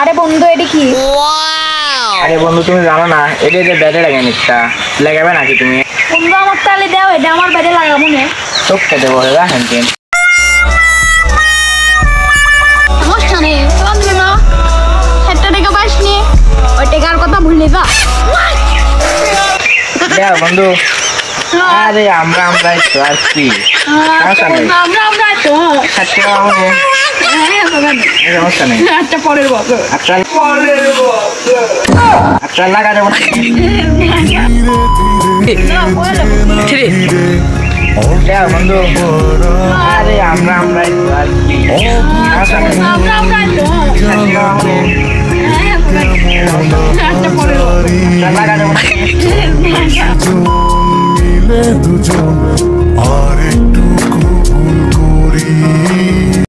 আরে বন্ধু এডি কি? আরে বন্ধু তুমি জানো না এটা যে ব্যাটে লাগে নিকটা লাগাবে নাকি তুমি? বন্ধু আমার তালে দাও, এটা আমার ব্যাটে লাগাবো না। চোখ কেটে বলে রাখেন কেন? সমস্যা নেই, বন্ধু না একটা টাকা পাস নি, ওই টাকার কথা ভুলে যা। দেও বন্ধু। আরে আমরা তো আসছি। আমরা তো আচ্ছা আমাকে সমস্যা নেই। আচ্ছা পরের বছর। আচ্ছা লাগা যাবো দেও বন্ধু। আরে আমরা তো আসছি। লাগা যাবো দুজন আর একটু কবুল করি।